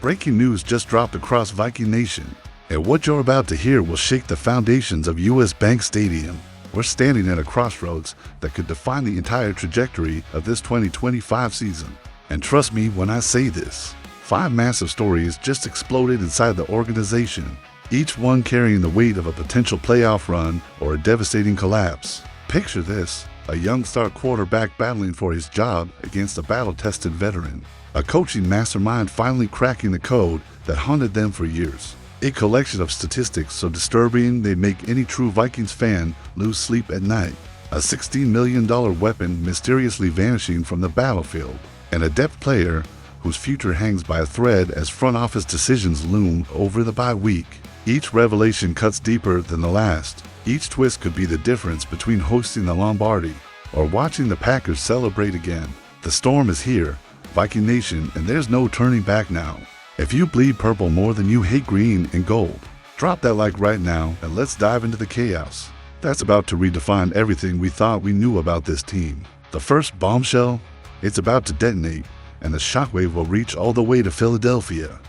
Breaking news just dropped across Viking Nation, and what you're about to hear will shake the foundations of US Bank Stadium. We're standing at a crossroads that could define the entire trajectory of this 2025 season. And trust me when I say this, 5 massive stories just exploded inside the organization, each one carrying the weight of a potential playoff run or a devastating collapse. Picture this, a young star quarterback battling for his job against a battle-tested veteran. A coaching mastermind finally cracking the code that haunted them for years. A collection of statistics so disturbing they'd make any true Vikings fan lose sleep at night. A $16 million weapon mysteriously vanishing from the battlefield. And a depth player whose future hangs by a thread as front office decisions loom over the bye week. Each revelation cuts deeper than the last. Each twist could be the difference between hosting the Lombardi or watching the Packers celebrate again. The storm is here, Viking Nation, and there's no turning back now. If you bleed purple more than you hate green and gold, drop that like right now and let's dive into the chaos that's about to redefine everything we thought we knew about this team. The first bombshell, it's about to detonate, and the shockwave will reach all the way to Philadelphia.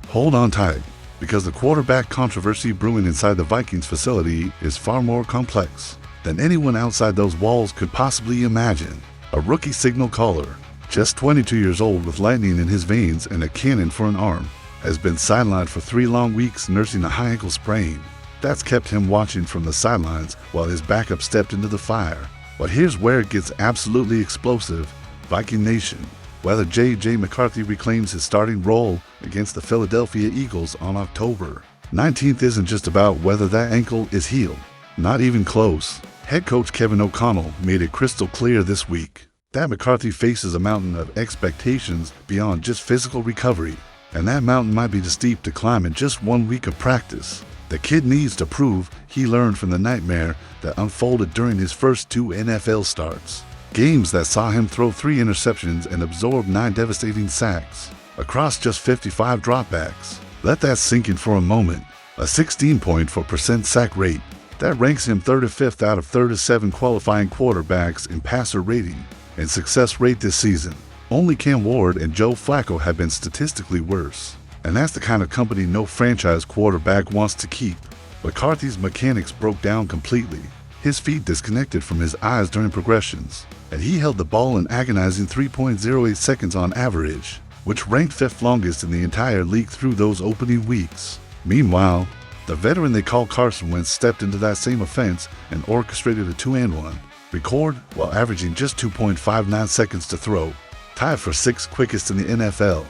Hold on tight, because the quarterback controversy brewing inside the Vikings facility is far more complex than anyone outside those walls could possibly imagine. A rookie signal caller, just 22 years old with lightning in his veins and a cannon for an arm, has been sidelined for 3 long weeks nursing a high ankle sprain. That's kept him watching from the sidelines while his backup stepped into the fire. But here's where it gets absolutely explosive, Viking Nation. Whether J.J. McCarthy reclaims his starting role against the Philadelphia Eagles on October 19th isn't just about whether that ankle is healed. Not even close. Head coach Kevin O'Connell made it crystal clear this week that McCarthy faces a mountain of expectations beyond just physical recovery, and that mountain might be too steep to climb in just 1 week of practice. The kid needs to prove he learned from the nightmare that unfolded during his first 2 NFL starts. Games that saw him throw 3 interceptions and absorb 9 devastating sacks across just 55 dropbacks. Let that sink in for a moment. A 16.4% sack rate. That ranks him 35th out of 37 qualifying quarterbacks in passer rating and success rate this season. Only Cam Ward and Joe Flacco have been statistically worse. And that's the kind of company no franchise quarterback wants to keep. McCarthy's mechanics broke down completely. His feet disconnected from his eyes during progressions, and he held the ball an agonizing 3.08 seconds on average, which ranked 5th longest in the entire league through those opening weeks. Meanwhile, the veteran they call Carson Wentz stepped into that same offense and orchestrated a 2-and-1 record while averaging just 2.59 seconds to throw, tied for 6th quickest in the NFL.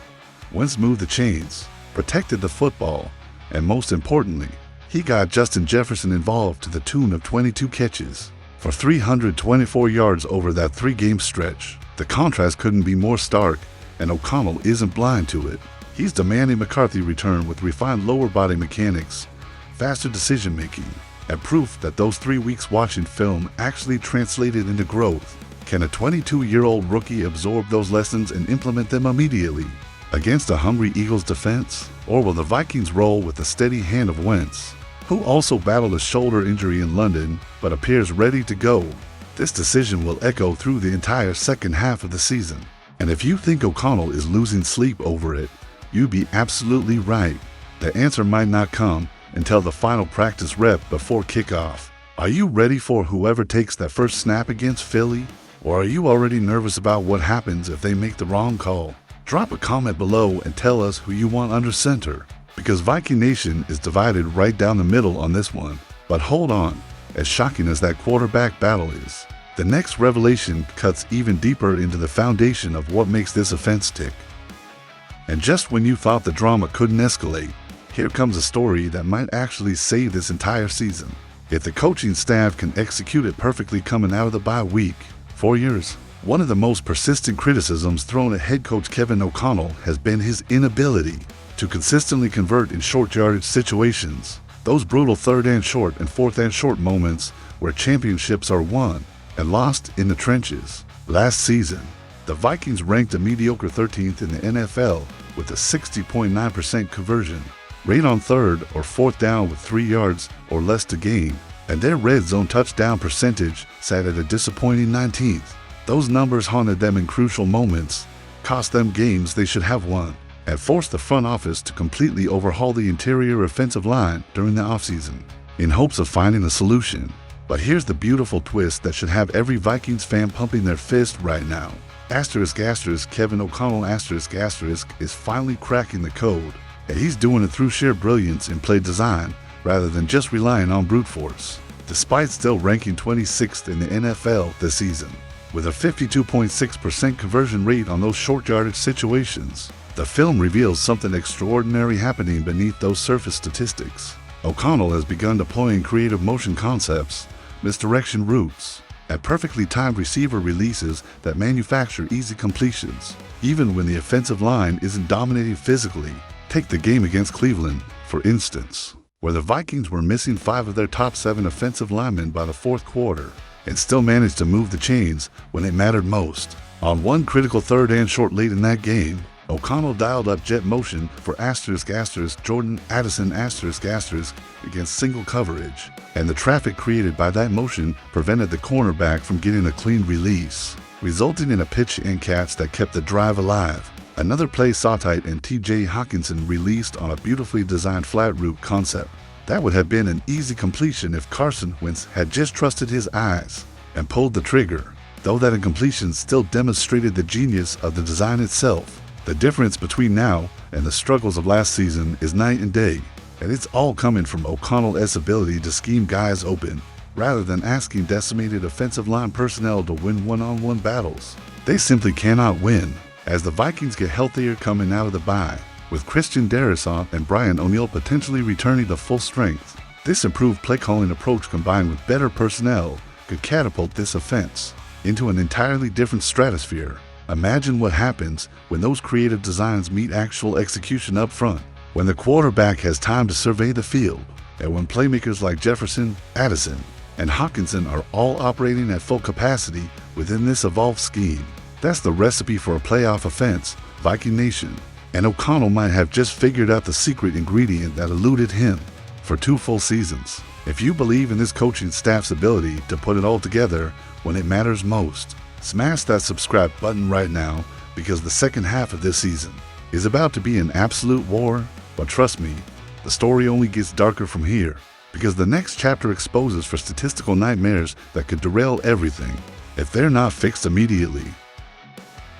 Wentz moved the chains, protected the football, and most importantly, he got Justin Jefferson involved to the tune of 22 catches for 324 yards over that 3-game stretch. The contrast couldn't be more stark, and O'Connell isn't blind to it. He's demanding McCarthy return with refined lower body mechanics, faster decision-making, and proof that those 3 weeks watching film actually translated into growth. Can a 22-year-old rookie absorb those lessons and implement them immediately against a hungry Eagles defense? Or will the Vikings roll with the steady hand of Wentz, who also battled a shoulder injury in London but appears ready to go? This decision will echo through the entire second half of the season. And if you think O'Connell is losing sleep over it, you'd be absolutely right. The answer might not come until the final practice rep before kickoff. Are you ready for whoever takes that first snap against Philly? Or are you already nervous about what happens if they make the wrong call? Drop a comment below and tell us who you want under center, because Viking Nation is divided right down the middle on this one. But hold on, as shocking as that quarterback battle is, the next revelation cuts even deeper into the foundation of what makes this offense tick. And just when you thought the drama couldn't escalate, here comes a story that might actually save this entire season. If the coaching staff can execute it perfectly coming out of the bye week. 4 years. One of the most persistent criticisms thrown at head coach Kevin O'Connell has been his inability to consistently convert in short yardage situations. Those brutal 3rd and short and 4th and short moments where championships are won and lost in the trenches. Last season, the Vikings ranked a mediocre 13th in the NFL with a 60.9% conversion rate on 3rd or 4th down with 3 yards or less to gain, and their red zone touchdown percentage sat at a disappointing 19th. Those numbers haunted them in crucial moments, cost them games they should have won. and forced the front office to completely overhaul the interior offensive line during the offseason in hopes of finding a solution. But here's the beautiful twist that should have every Vikings fan pumping their fist right now. Kevin O'Connell is finally cracking the code, and he's doing it through sheer brilliance in play design rather than just relying on brute force. Despite still ranking 26th in the NFL this season, with a 52.6% conversion rate on those short yardage situations, the film reveals something extraordinary happening beneath those surface statistics. O'Connell has begun deploying creative motion concepts, misdirection routes, and perfectly timed receiver releases that manufacture easy completions, even when the offensive line isn't dominating physically. Take the game against Cleveland, for instance, where the Vikings were missing 5 of their top 7 offensive linemen by the fourth quarter, and still managed to move the chains when it mattered most. On one critical third and short late in that game, O'Connell dialed up jet motion for Jordan Addison against single coverage, and the traffic created by that motion prevented the cornerback from getting a clean release, resulting in a pitch and catch that kept the drive alive. Another play saw tight and T.J. Hockenson released on a beautifully designed flat route concept. That would have been an easy completion if Carson Wentz had just trusted his eyes and pulled the trigger, though that incompletion still demonstrated the genius of the design itself. The difference between now and the struggles of last season is night and day, and it's all coming from O'Connell's ability to scheme guys open, rather than asking decimated offensive line personnel to win one-on-one battles. They simply cannot win, as the Vikings get healthier coming out of the bye, with Christian Darrisaw and Brian O'Neill potentially returning to full strength. This improved play-calling approach combined with better personnel could catapult this offense into an entirely different stratosphere. Imagine what happens when those creative designs meet actual execution up front, when the quarterback has time to survey the field, and when playmakers like Jefferson, Addison, and Hockenson are all operating at full capacity within this evolved scheme. That's the recipe for a playoff offense, Viking Nation, and O'Connell might have just figured out the secret ingredient that eluded him for 2 full seasons. If you believe in this coaching staff's ability to put it all together when it matters most, smash that subscribe button right now, because the second half of this season is about to be an absolute war. But trust me, the story only gets darker from here, because the next chapter exposes for statistical nightmares that could derail everything if they're not fixed immediately.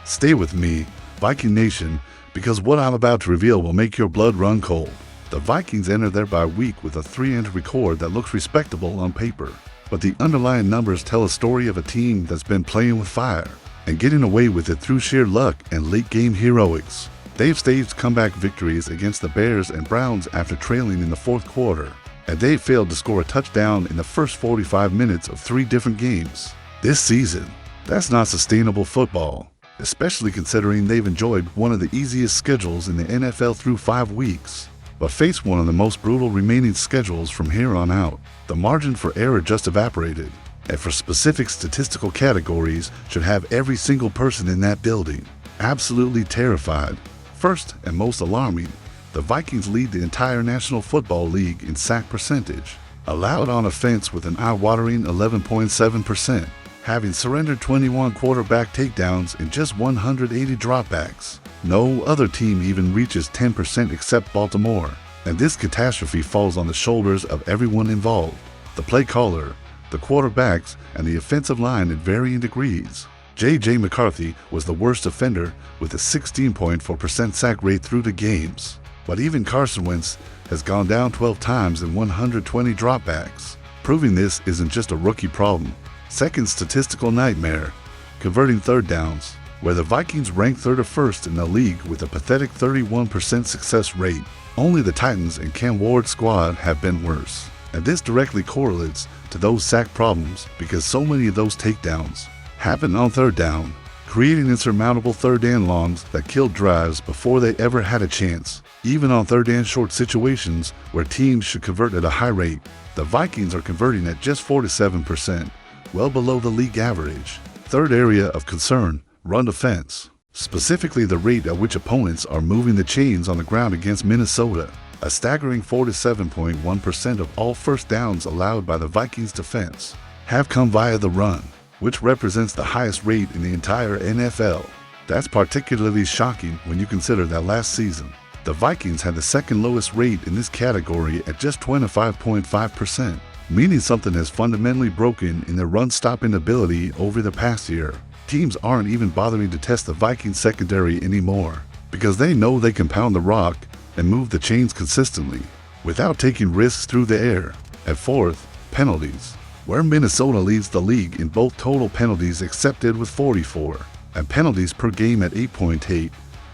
Stay with me, Viking Nation, because what I'm about to reveal will make your blood run cold. The Vikings enter their bye week with a 3-inch record that looks respectable on paper, but the underlying numbers tell a story of a team that's been playing with fire and getting away with it through sheer luck and late-game heroics. They've staged comeback victories against the Bears and Browns after trailing in the fourth quarter, and they've failed to score a touchdown in the first 45 minutes of 3 different games this season. That's not sustainable football, especially considering they've enjoyed one of the easiest schedules in the NFL through 5 weeks, but face one of the most brutal remaining schedules from here on out. The margin for error just evaporated, and for specific statistical categories should have every single person in that building absolutely terrified. First and most alarming, the Vikings lead the entire National Football League in sack percentage, allowed on offense with an eye-watering 11.7%, having surrendered 21 quarterback takedowns in just 180 dropbacks. No other team even reaches 10% except Baltimore, and this catastrophe falls on the shoulders of everyone involved: the play caller, the quarterbacks, and the offensive line at varying degrees. J.J. McCarthy was the worst offender with a 16.4% sack rate through the games, but even Carson Wentz has gone down 12 times in 120 dropbacks, proving this isn't just a rookie problem. Second statistical nightmare, converting third downs, where the Vikings rank 31st in the league with a pathetic 31% success rate. Only the Titans and Cam Ward's squad have been worse, and this directly correlates to those sack problems because so many of those takedowns happen on third down, creating insurmountable third and longs that killed drives before they ever had a chance. Even on third and short situations where teams should convert at a high rate, the Vikings are converting at just 47%, well below the league average. Third area of concern, run defense, specifically the rate at which opponents are moving the chains on the ground against Minnesota. A staggering 47.1% of all first downs allowed by the Vikings defense have come via the run, which represents the highest rate in the entire NFL. That's particularly shocking when you consider that last season, the Vikings had the second lowest rate in this category at just 25.5%, meaning something has fundamentally broken in their run-stopping ability over the past year. Teams aren't even bothering to test the Vikings secondary anymore because they know they can pound the rock and move the chains consistently without taking risks through the air. At fourth, penalties, where Minnesota leads the league in both total penalties accepted with 44 and penalties per game at 8.8,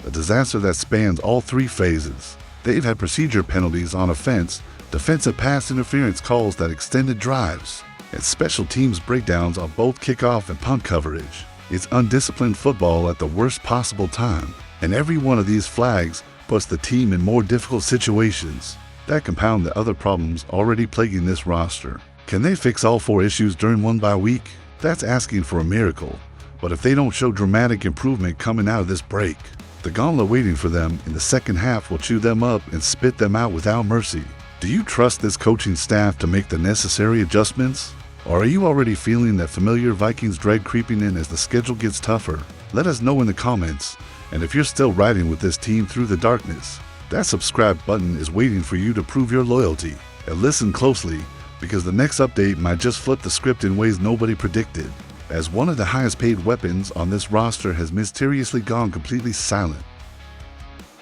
a disaster that spans all three phases. They've had procedure penalties on offense, defensive pass interference calls that extended drives, and special teams breakdowns on both kickoff and punt coverage. It's undisciplined football at the worst possible time, and every one of these flags puts the team in more difficult situations that compound the other problems already plaguing this roster. Can they fix all four issues during one bye week? That's asking for a miracle, but if they don't show dramatic improvement coming out of this break, the gauntlet waiting for them in the second half will chew them up and spit them out without mercy. Do you trust this coaching staff to make the necessary adjustments? Or are you already feeling that familiar Vikings dread creeping in as the schedule gets tougher? Let us know in the comments. And if you're still riding with this team through the darkness, that subscribe button is waiting for you to prove your loyalty. And listen closely, because the next update might just flip the script in ways nobody predicted, as one of the highest paid weapons on this roster has mysteriously gone completely silent.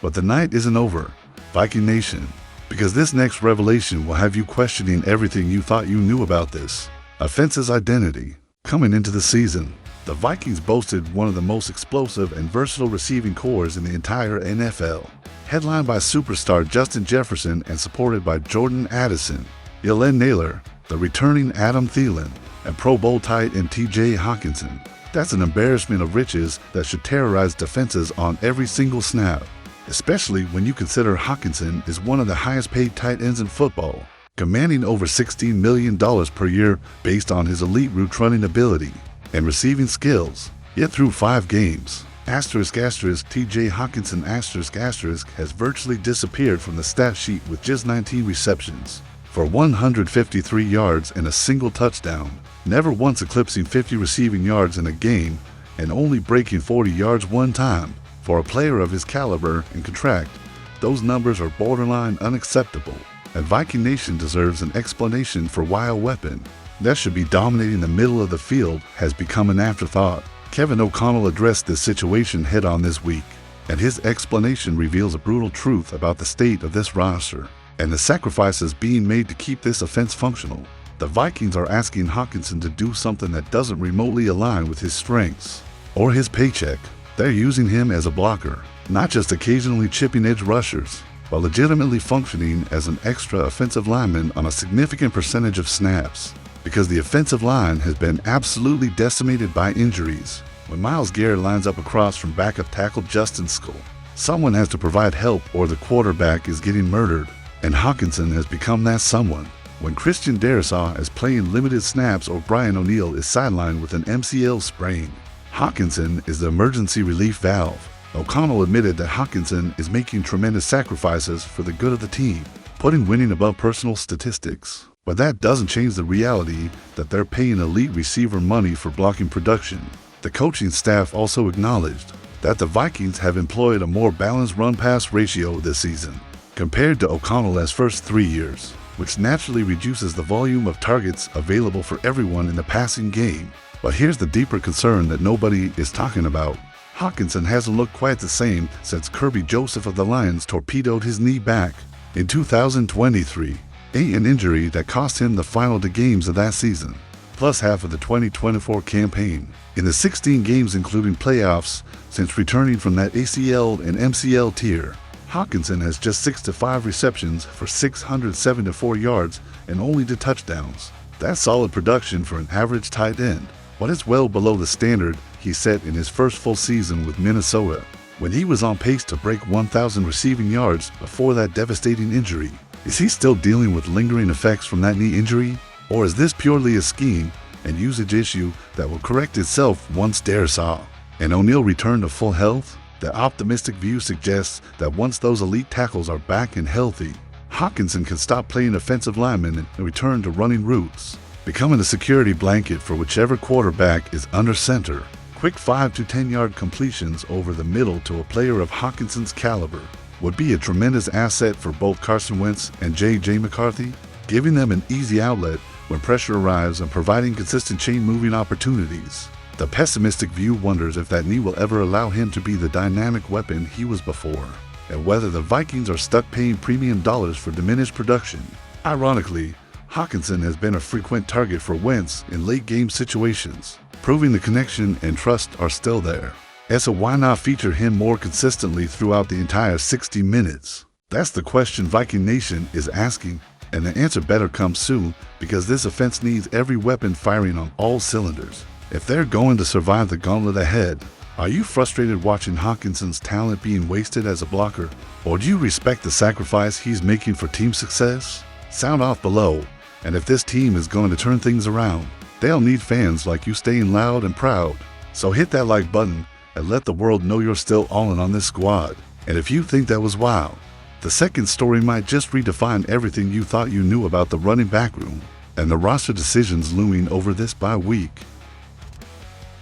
But the night isn't over, Viking Nation, because this next revelation will have you questioning everything you thought you knew about this offense's identity. Coming into the season, the Vikings boasted one of the most explosive and versatile receiving corps in the entire NFL, headlined by superstar Justin Jefferson and supported by Jordan Addison, Elen Naylor, the returning Adam Thielen, and Pro Bowl tight end T.J. Hockenson. That's an embarrassment of riches that should terrorize defenses on every single snap, especially when you consider Hockenson is one of the highest paid tight ends in football, commanding over $16 million per year based on his elite route running ability and receiving skills. Yet through 5 games, T.J. Hockenson has virtually disappeared from the stat sheet with just 19 receptions for 153 yards and a single touchdown, never once eclipsing 50 receiving yards in a game and only breaking 40 yards one time. For a player of his caliber and contract, those numbers are borderline unacceptable, and Viking Nation deserves an explanation for why a weapon that should be dominating the middle of the field has become an afterthought. Kevin O'Connell addressed this situation head-on this week, and his explanation reveals a brutal truth about the state of this roster and the sacrifices being made to keep this offense functional. The Vikings are asking Hockenson to do something that doesn't remotely align with his strengths or his paycheck. They're using him as a blocker, not just occasionally chipping edge rushers, but legitimately functioning as an extra offensive lineman on a significant percentage of snaps, because the offensive line has been absolutely decimated by injuries. When Myles Garrett lines up across from backup tackle Justin Skull, someone has to provide help or the quarterback is getting murdered, and Hockenson has become that someone. When Christian Darrisaw is playing limited snaps or Brian O'Neill is sidelined with an MCL sprain, Hockenson is the emergency relief valve. O'Connell admitted that Hockenson is making tremendous sacrifices for the good of the team, putting winning above personal statistics. But that doesn't change the reality that they're paying elite receiver money for blocking production. The coaching staff also acknowledged that the Vikings have employed a more balanced run-pass ratio this season compared to O'Connell's first 3 years, which naturally reduces the volume of targets available for everyone in the passing game. But here's the deeper concern that nobody is talking about. Hockenson hasn't looked quite the same since Kirby Joseph of the Lions torpedoed his knee back in 2023, an injury that cost him the final 2 games of that season, plus half of the 2024 campaign. In the 16 games including playoffs since returning from that ACL and MCL tier, Hockenson has just 6 to 5 receptions for 674 yards and only 2 touchdowns. That's solid production for an average tight end, but it's well below the standard he set in his first full season with Minnesota, when he was on pace to break 1,000 receiving yards before that devastating injury. Is he still dealing with lingering effects from that knee injury? Or is this purely a scheme and usage issue that will correct itself once Darrisaw and O'Neill return to full health? The optimistic view suggests that once those elite tackles are back and healthy, Hockenson can stop playing offensive lineman and return to running routes, becoming a security blanket for whichever quarterback is under center. quick 5 to 10 yard completions over the middle to a player of Hawkinson's caliber would be a tremendous asset for both Carson Wentz and J.J. McCarthy, giving them an easy outlet when pressure arrives and providing consistent chain-moving opportunities. The pessimistic view wonders if that knee will ever allow him to be the dynamic weapon he was before, and whether the Vikings are stuck paying premium dollars for diminished production. Ironically, Hawkinson has been a frequent target for Wentz in late-game situations, proving the connection and trust are still there. And so why not feature him more consistently throughout the entire 60 minutes? That's the question Viking Nation is asking, and the answer better come soon because this offense needs every weapon firing on all cylinders if they're going to survive the gauntlet ahead. Are you frustrated watching Hawkinson's talent being wasted as a blocker, or do you respect the sacrifice he's making for team success? Sound off below, and if this team is going to turn things around, they'll need fans like you staying loud and proud. So hit that like button and let the world know you're still all in on this squad. And if you think that was wow, the second story might just redefine everything you thought you knew about the running back room and the roster decisions looming over this bye week.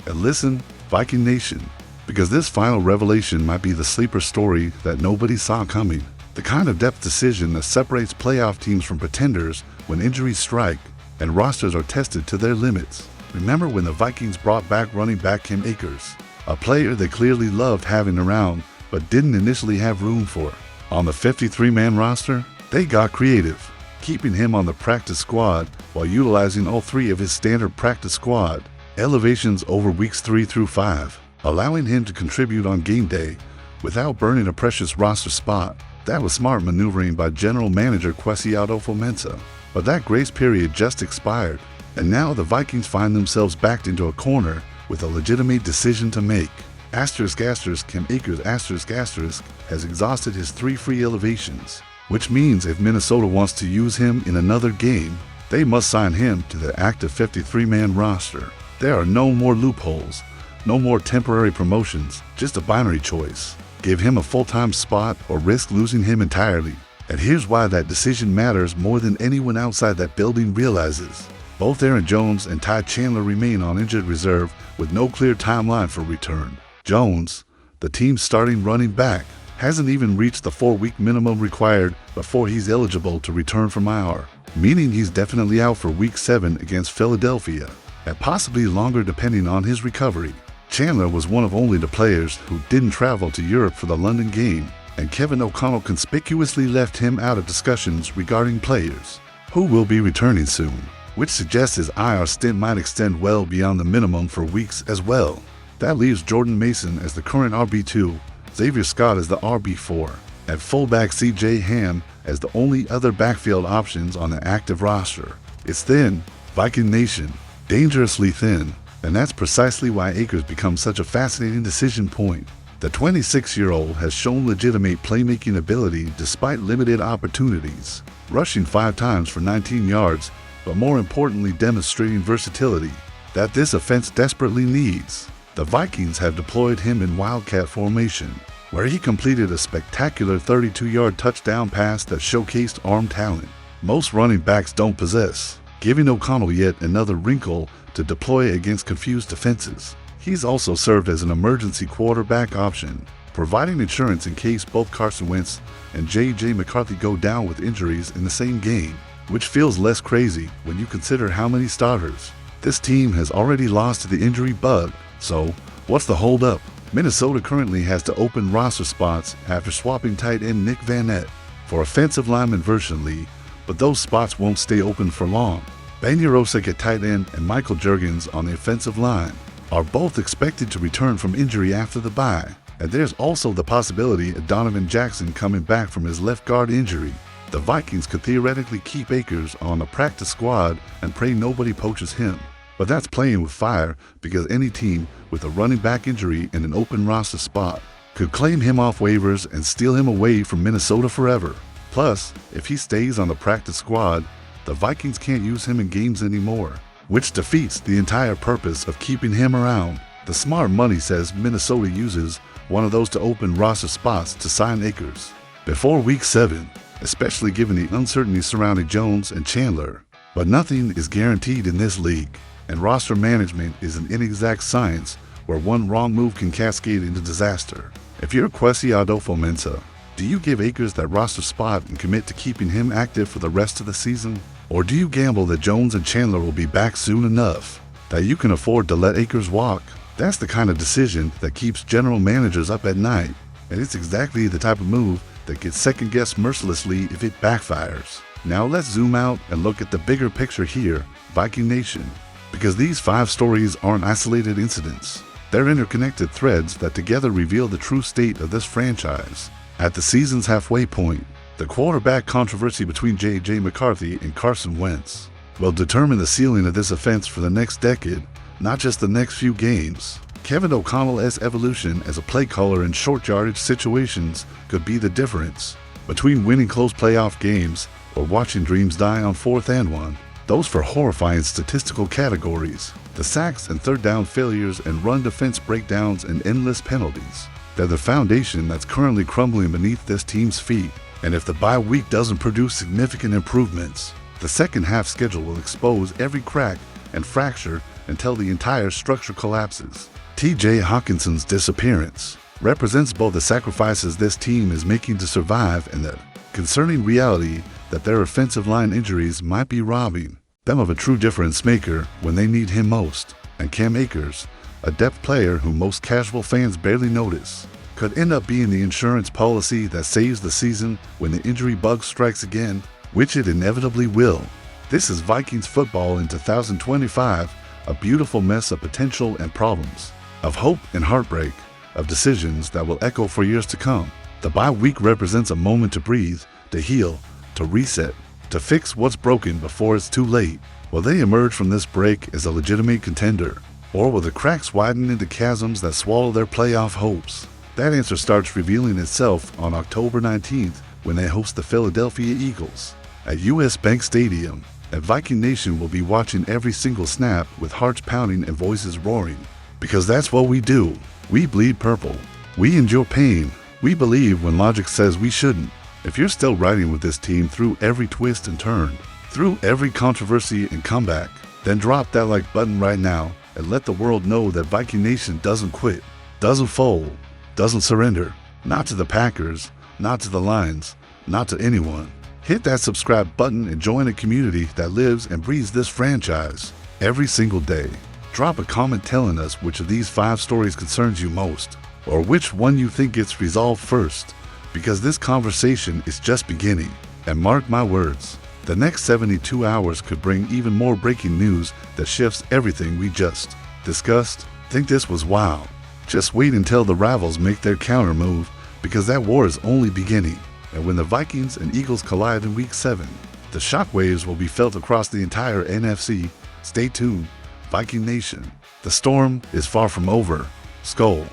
And listen, Viking Nation, because this final revelation might be the sleeper story that nobody saw coming. The kind of depth decision that separates playoff teams from pretenders when injuries strike and rosters are tested to their limits. Remember when the Vikings brought back running back Cam Akers, a player they clearly loved having around but didn't initially have room for. On the 53-man roster, they got creative, keeping him on the practice squad while utilizing all 3 of his standard practice squad elevations over weeks 3 through 5, allowing him to contribute on game day without burning a precious roster spot. That was smart maneuvering by General Manager Kwesi Adofo-Mensah. But that grace period just expired, and now the Vikings find themselves backed into a corner with a legitimate decision to make. Cam Akers has exhausted his 3 free elevations, which means if Minnesota wants to use him in another game, they must sign him to the active 53-man roster. There are no more loopholes, no more temporary promotions, just a binary choice. Give him a full-time spot or risk losing him entirely. And here's why that decision matters more than anyone outside that building realizes. Both Aaron Jones and Ty Chandler remain on injured reserve with no clear timeline for return. Jones, the team's starting running back, hasn't even reached the 4-week minimum required before he's eligible to return from IR, meaning he's definitely out for Week 7 against Philadelphia, and possibly longer depending on his recovery. Chandler was one of only the players who didn't travel to Europe for the London game, and Kevin O'Connell conspicuously left him out of discussions regarding players who will be returning soon, which suggests his IR stint might extend well beyond the minimum for weeks as well. That leaves Jordan Mason as the current RB2, Xavier Scott as the RB4, and fullback C.J. Ham as the only other backfield options on the active roster. It's thin, Viking Nation, dangerously thin, and that's precisely why Akers becomes such a fascinating decision point. The 26-year-old has shown legitimate playmaking ability despite limited opportunities, rushing 5 times for 19 yards, but more importantly demonstrating versatility that this offense desperately needs. The Vikings have deployed him in Wildcat formation, where he completed a spectacular 32-yard touchdown pass that showcased arm talent most running backs don't possess, giving O'Connell yet another wrinkle to deploy against confused defenses. He's also served as an emergency quarterback option, providing insurance in case both Carson Wentz and J.J. McCarthy go down with injuries in the same game, which feels less crazy when you consider how many starters this team has already lost to the injury bug. So, what's the holdup? Minnesota currently has to open roster spots after swapping tight end Nick Vanette for offensive lineman Vershawn Lee, but those spots won't stay open for long. Ben Yurosek at tight end and Michael Juergens on the offensive line are both expected to return from injury after the bye, and there's also the possibility of Donovan Jackson coming back from his left guard injury. The Vikings could theoretically keep Akers on the practice squad and pray nobody poaches him. But that's playing with fire because any team with a running back injury and an open roster spot could claim him off waivers and steal him away from Minnesota forever. Plus, if he stays on the practice squad, the Vikings can't use him in games anymore, which defeats the entire purpose of keeping him around. The smart money says Minnesota uses one of those to open roster spots to sign Akers before Week 7, especially given the uncertainty surrounding Jones and Chandler. But nothing is guaranteed in this league, and roster management is an inexact science where one wrong move can cascade into disaster. If you're Kwesi Adolfo-Mensah, do you give Akers that roster spot and commit to keeping him active for the rest of the season? Or do you gamble that Jones and Chandler will be back soon enough that you can afford to let Akers walk? That's the kind of decision that keeps general managers up at night, and it's exactly the type of move that gets second-guessed mercilessly if it backfires. Now let's zoom out and look at the bigger picture here, Viking Nation, because these 5 stories aren't isolated incidents. They're interconnected threads that together reveal the true state of this franchise. At the season's halfway point, the quarterback controversy between J.J. McCarthy and Carson Wentz will determine the ceiling of this offense for the next decade, not just the next few games. Kevin O'Connell's evolution as a play caller in short yardage situations could be the difference between winning close playoff games or watching dreams die on 4th and 1. Those for horrifying statistical categories: the sacks and third down failures and run defense breakdowns and endless penalties. They're the foundation that's currently crumbling beneath this team's feet. And if the bye week doesn't produce significant improvements, the second half schedule will expose every crack and fracture until the entire structure collapses. T.J. Hawkinson's disappearance represents both the sacrifices this team is making to survive and the concerning reality that their offensive line injuries might be robbing them of a true difference maker when they need him most. And Cam Akers, a depth player who most casual fans barely notice, could end up being the insurance policy that saves the season when the injury bug strikes again, which it inevitably will. This is Vikings football in 2025, a beautiful mess of potential and problems, of hope and heartbreak, of decisions that will echo for years to come. The bye week represents a moment to breathe, to heal, to reset, to fix what's broken before it's too late. Will they emerge from this break as a legitimate contender? Or will the cracks widen into chasms that swallow their playoff hopes? That answer starts revealing itself on October 19th when they host the Philadelphia Eagles at US Bank Stadium. And Viking Nation will be watching every single snap with hearts pounding and voices roaring. Because that's what we do. We bleed purple. We endure pain. We believe when logic says we shouldn't. If you're still riding with this team through every twist and turn, through every controversy and comeback, then drop that like button right now and let the world know that Viking Nation doesn't quit, doesn't fold, doesn't surrender. Not to the Packers, not to the Lions, not to anyone. Hit that subscribe button and join a community that lives and breathes this franchise every single day. Drop a comment telling us which of these 5 stories concerns you most, or which one you think gets resolved first, because this conversation is just beginning. And mark my words, the next 72 hours could bring even more breaking news that shifts everything we just discussed. Think this was wild? Just wait until the rivals make their counter move, because that war is only beginning. And when the Vikings and Eagles collide in Week 7, the shockwaves will be felt across the entire NFC. Stay tuned, Viking Nation. The storm is far from over. Skol.